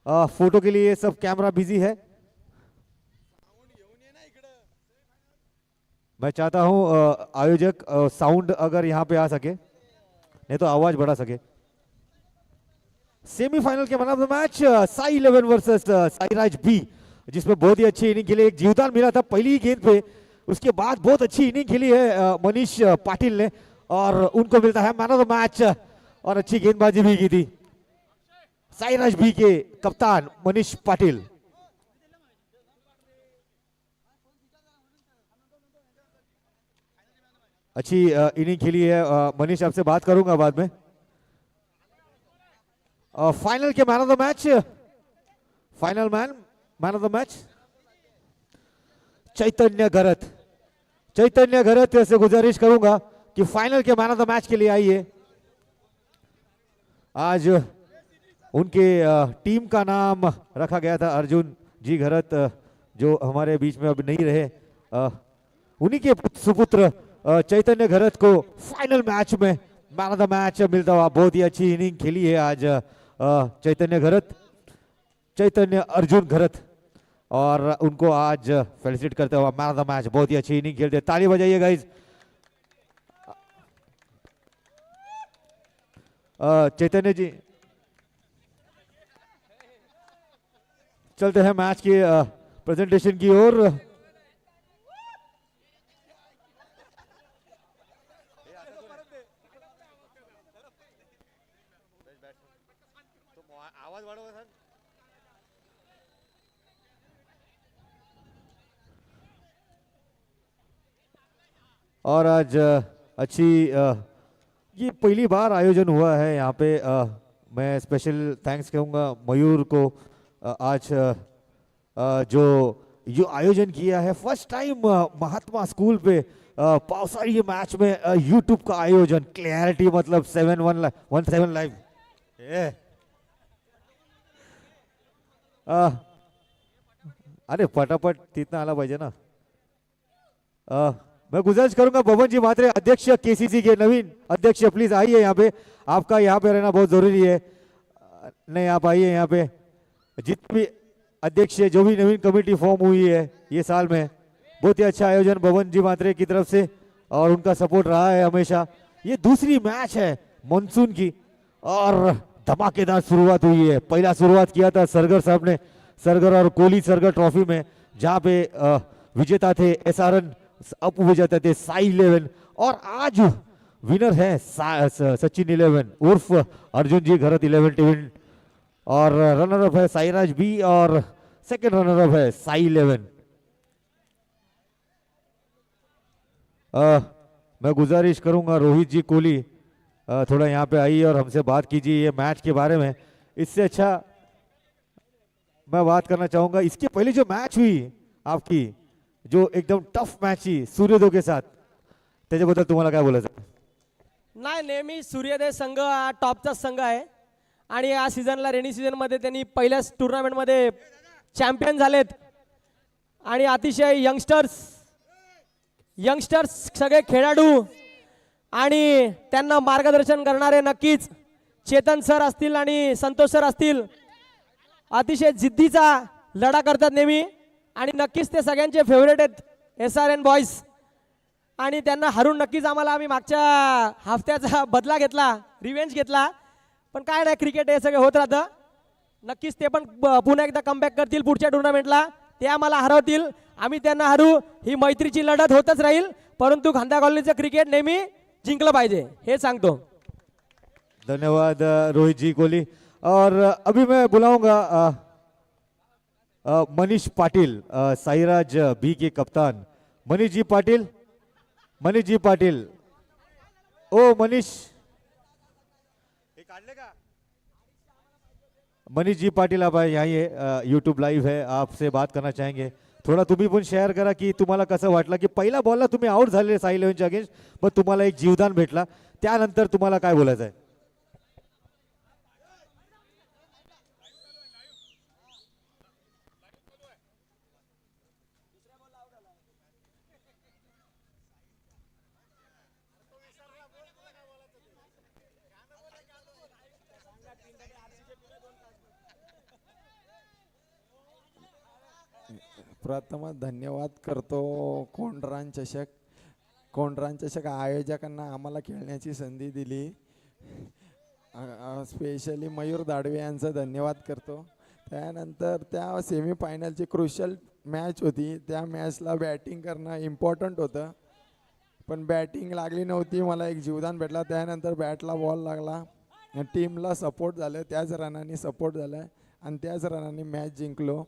Photo के लिए सब कैमरा बिजी है। मैं चाहता हूं आयोजक साउंड अगर यहां पे आ सके, नहीं तो आवाज बढ़ा सके। सेमीफाइनल के man of the match Sai 11 versus Sairaj B, जिसमें बहुत ही अच्छी इनिंग खेली। एक जीवदान मिला था पहली ही गेंद पे, उसके बाद बहुत अच्छी इनिंग खेली है मनीष पाटिल ने, और उनको मिलता है मैन ऑफ द मैच। और अच्छी गेंदबाजी भी की थी साईराज बी के कप्तान मनीष पाटिल। अच्छी इनिंग खेली है मनीष, आपसे बात करूंगा बाद में। फाइनल के man of the match, final man of the match Chaitanya Gharat. Chaitanya Gharat से गुजारिश करूंगा कि फाइनल के मैन ऑफ द मैच के लिए आइए। आज उनके टीम का नाम रखा गया था अर्जुन जी घरत, जो हमारे बीच में अब नहीं रहे। उन्हीं के सुपुत्र चैतन्य घरत को फाइनल मैच में मैन ऑफ द मैच मिलता हुआ। बहुत ही अच्छी इनिंग खेली है आज चैतन्य घरत, चैतन्य अर्जुन घरत, और उनको आज फेलिसिट करते हुआ मैन ऑफ द मैच। बहुत ही अच्छी इनिंग खेलते, ताली बजाइए गाइस। चैतन्य जी, चलते हैं मैच के प्रेजेंटेशन की ओर। और आज अच्छी ये पहली बार आयोजन हुआ है यहाँ पे। मैं स्पेशल थैंक्स कहूँगा मयूर को, आज जो ये आयोजन किया है। फर्स्ट टाइम महात्मा स्कूल पे पावसाड़ी मैच में यूट्यूब का आयोजन, क्लैरिटी मतलब 717 लाइव। अरे फटाफट तिथनं आला पाहिजे ना। मैं गुजारिश करूंगा बबन जी म्हात्रे, अध्यक्ष केसीसी के नवीन अध्यक्ष, प्लीज आइए यहाँ पे। आपका यहाँ पे रहना बहुत जरूरी है। नहीं, आप आइए यहाँ पे। जितने भी अध्यक्ष जो भी नवीन कमेटी फॉर्म हुई है ये साल में, बहुत ही अच्छा आयोजन बबन जी म्हात्रे की तरफ से, और उनका सपोर्ट रहा है हमेशा। ये दूसरी मैच है मानसून की और धमाकेदार शुरुआत हुई है। पहला शुरुआत किया था सरगर साहब ने, सरगर और कोहली सरगर ट्रॉफी में, जहाँ पे विजेता थे SRN, उप विजेता थे साई 11, और आज विनर है सचिन 11 उर्फ अर्जुन जी घरत 11 टीम, और रनर अप है साईराज बी, और सेकंड रनर अप है साई 11। मैं गुजारिश करूंगा रोहित जी कोहली थोड़ा यहाँ पे आइए और हमसे बात कीजिए ये मैच के बारे में। इससे अच्छा मैं बात करना चाहूंगा, इसके पहले जो मैच हुई आपकी, जो एकदम टफ मॅच ही सूर्योदय के साथ, त्याच्याबद्दल तुम्हाला काय बोलायचं? नाही, नेहमी सूर्योदय संघ हा टॉपचा संघ आहे आणि या सीझनला रेनी सीझनमध्ये त्यांनी पहिल्याच टुर्नामेंटमध्ये चॅम्पियन झालेत आणि अतिशय यंगस्टर्स सगळे खेळाडू आणि त्यांना मार्गदर्शन करणारे नक्कीच चेतन सर असतील आणि संतोष सर असतील, अतिशय जिद्दीचा लढा करतात नेहमी, आणि नक्कीच ते सगळ्यांचे फेवरेट आहेत SRN बॉयज, आणि त्यांना हरून नक्कीच आम्ही मागच्या हफ्त्याचा बदला घेतला, रिवेंज घेतला, पण काय नाही, क्रिकेट हे सगळं होत राहतं. नक्कीच ते पण पुन्हा एकदा कमबॅक करतील पुढच्या टुर्नामेंटला, ते आम्हाला हरवतील, आम्ही त्यांना हरू. ही मैत्रीची लढत होतच राहील, परंतु खांदा कॉलनीचं क्रिकेट नेहमी जिंकलं पाहिजे हे सांगतो. धन्यवाद रोहित जी कोहली. और अभी मैं बुलाऊंगा मनीष पाटिल, साईराज बी के कप्तान मनीष जी पाटिल. मनीष जी पाटिल, ओ मनीष, मनीष जी पाटिल आप यहाँ है, यूट्यूब लाईव्ह है, आपसे बात करना चाहेंगे. थोडा तुम्ही पण शेअर करा की तुम्हाला कसं वाटलं की पहिला बॉलला तुम्ही आउट झाले साई 11च्या अगेन्स्ट, पण तुम्हाला एक जीवदान भेटला, त्यानंतर तुम्हाला काय बोलायचं आहे? प्रथम धन्यवाद करतो कोंडरान चषक आयोजकांना आम्हाला खेळण्याची संधी दिली. स्पेशली मयूर दाडवे यांचा धन्यवाद करतो. त्यानंतर त्या सेमीफायनलची क्रुशियल मॅच होती. त्या मॅचला बॅटिंग करणं इम्पॉर्टंट होतं, पण बॅटिंग लागली नव्हती. मला एक जीवदान भेटला. त्यानंतर बॅटला बॉल लागला, टीमला सपोर्ट झालं, त्याच रनांनी सपोर्ट झालं आणि त्याच रनांनी मॅच जिंकलो.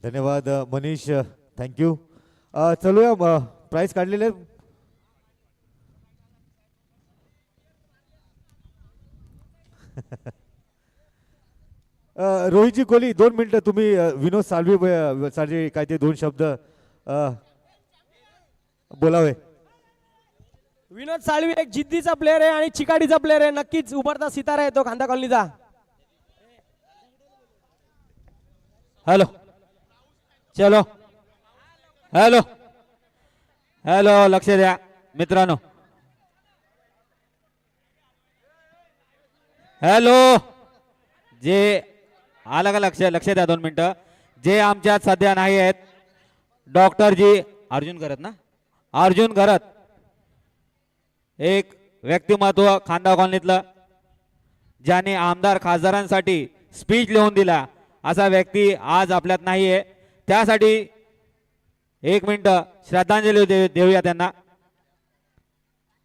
धन्यवाद मनीष, थँक्यू. चलूया, प्राइस काढलेले आहेत. रोहितजी कोहली 2 मिनिटं तुम्ही विनोद साळवी साठी काय ते 2 शब्द बोलावे. विनोद साळवी एक जिद्दीचा प्लेअर आहे आणि चिकाटीचा प्लेअर आहे. नक्कीच उभरता सितारा आहे तो खांदा कॉलनीचा. हॅलो, चलो, हॅलो हॅलो, लक्ष द्या मित्रांनो. हॅलो, जे आलं का लक्ष, लक्ष द्या 2 मिनिटं. जे आमच्यात सध्या नाही आहेत, डॉक्टरजी अर्जुन घरत ना, अर्जुन घरत एक व्यक्तिमत्व खांदा कॉलनीतलं, ज्याने आमदार खासदारांसाठी स्पीच लिहून दिला, असा व्यक्ती आज आपल्यात नाही आहे. त्यासाठी 1 मिनिटं श्रद्धांजली देऊया त्यांना.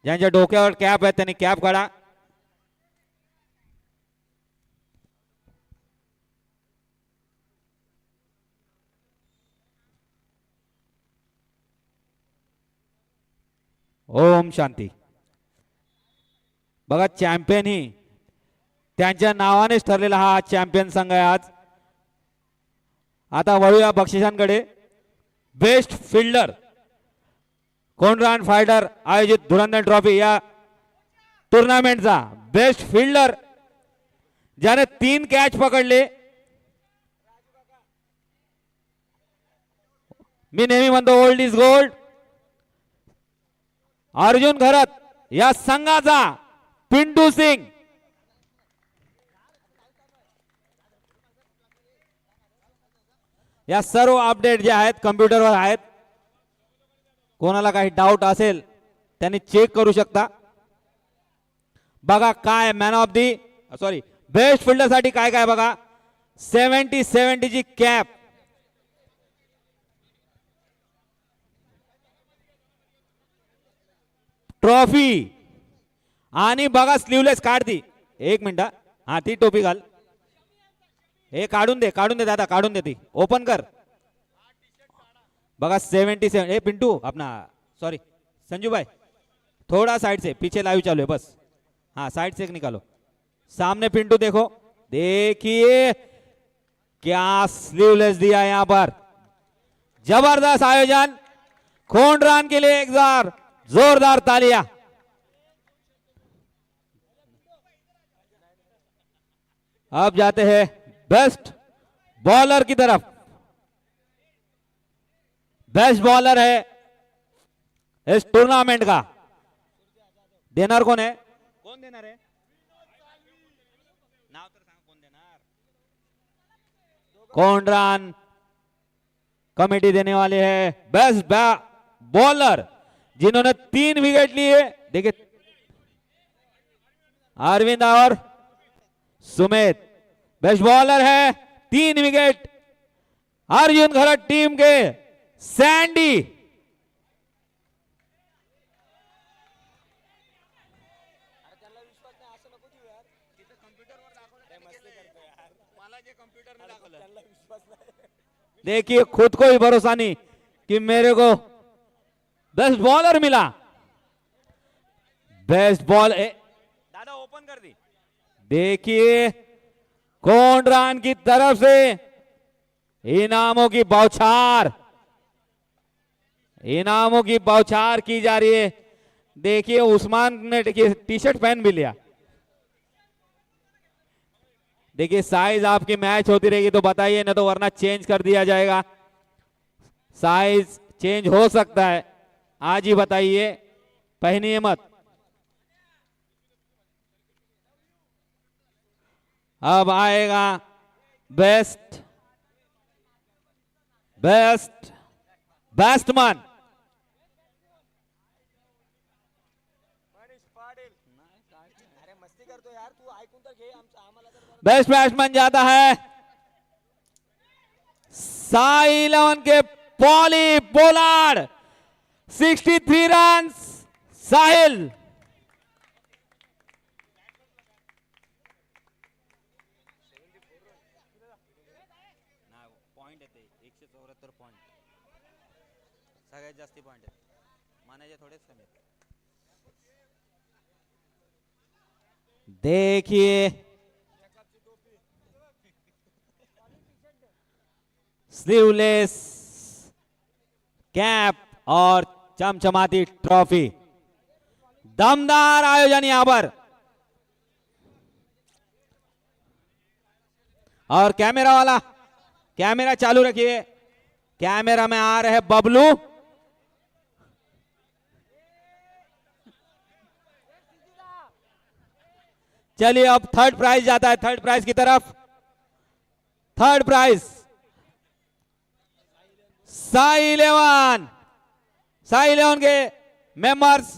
ज्यांच्या डोक्यावर कॅप आहेत त्यांनी कॅप काढा. ओम शांती. बघा, चॅम्पियन ही त्यांच्या नावानेच ठरलेला हा चॅम्पियन संघ आहे आज. आता वळूया बक्षिसांकडे. बेस्ट फिल्डर कोंडरान फायटर आयोजित धुरंधर ट्रॉफी या टुर्नामेंटचा बेस्ट फिल्डर ज्याने 3 कॅच पकडले. मी नेहमी म्हणतो ओल्ड इज गोल्ड. अर्जुन घरत या संघाचा पिंटू सिंग. या सर्व अपडेट जे आहेत कम्प्युटरवर आहेत. कोणाला काही डाऊट असेल त्यांनी चेक करू शकता. बघा काय man of the sorry best fielder साठी काय काय बघा. 70 ची कॅप, ट्रॉफी आणि बघा स्लीवलेस काढ ती. 1 मिनिट, हा ती टोपी घाल. हे काढून दे, काढून दे दादा, काढून दे ती, ओपन कर. बघा 77. ए पिंटू अपना सॉरी संजू भाई, थोड़ा साइड से, पीछे लाइव चालू है बस. हाँ साइड से निकालो. सामने पिंटू देखो, देखिए क्या स्लीवलेस दिया यहां पर. जबरदस्त आयोजन. कोंडरान के लिए एक बार जोरदार तालियां. अब जाते हैं बेस्ट बॉलर की तरफ. बेस्ट बॉलर है इस टूर्नामेंट का. देणार कौन है? कौन देणार है? नाव तर सांग कौन देणार. कोंडरान कमेटी देने वाले है बेस्ट बॉलर जिन्होंने 3 विकेट लिए. देखिए अरविंद और सुमित बेस्ट बॉलर है. 3 विकेट. अर्जुन घरत टीम के सैंडी. देखिए खुद को ही भरोसा नहीं कि मेरे को बेस्ट बॉलर मिला. बेस्ट बॉल दादा ओपन कर दी. देखिए कोंडरान की तरफ से इनामों की बौछार, इनामों की बौछार की जा रही है. देखिए उस्मान ने टी शर्ट पहन भी लिया. देखिए साइज आपकी मैच होती रहेगी तो बताइए, ना तो वरना चेंज कर दिया जाएगा. साइज चेंज हो सकता है, आज ही बताइए, पहनिए मत. अब आएगा best best batsman best batsman जाता है साई 11 के पॉली पोलार्ड 63 रन साहिल पॉइंट येते 174 पॉइंट सगळ्यात जास्ती पॉइंट आहेत मानाचे थोडेच कमी आहेत. देखिए स्लीवलेस कैप और चमचमाती ट्रॉफी दमदार आयोजन यहां पर और कैमरा वाला कैमरा चालू रखिए कैमरा में आ रहे बबलू चलिए अब थर्ड प्राइज जाता है थर्ड प्राइज की तरफ थर्ड प्राइज साई 11 के मेंबर्स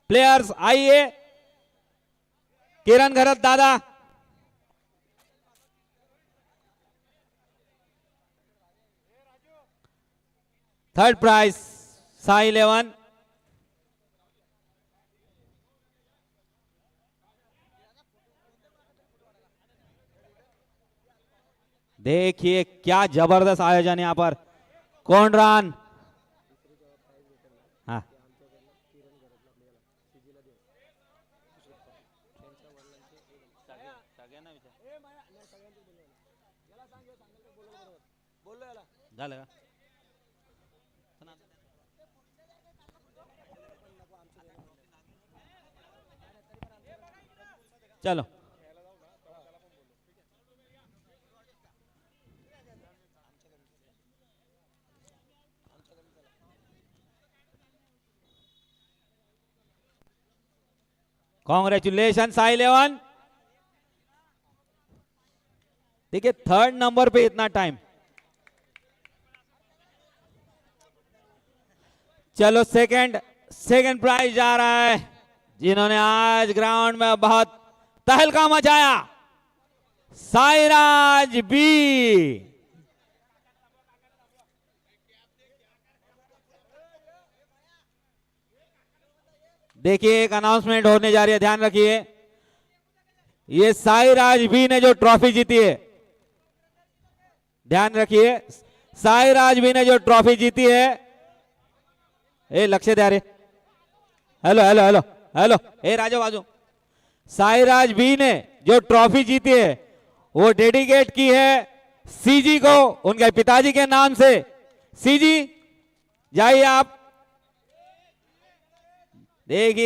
प्लेयर्स आइए किरण घरत दादा थर्ड प्राइज साई 11 देखिए क्या जबरदस्त आयोजन यहां पर कौन रन हाँ झालं का चलो कॉन्ग्रेचुलेशन साई 11 देखिए थर्ड नंबर पे इतना टाइम चलो सेकंड प्राइज जा रहा है जिन्होंने आज ग्राउंड में बहुत तहलका मचाया साईराज बी देखिए एक अनाउंसमेंट होने जा रही है ध्यान रखिए ये साईराज बी ने जो ट्रॉफी जीती है ध्यान रखिए साईराज बी ने जो ट्रॉफी जीती है ए लक्ष्य दे रे हेलो हेलो हेलो हेलो ए राजू बाजू साईराज बी ने जो ट्रॉफी जीती है वो डेडिकेट की है सीजी को उनके पिताजी के नाम से सीजी जाइए आप देखिए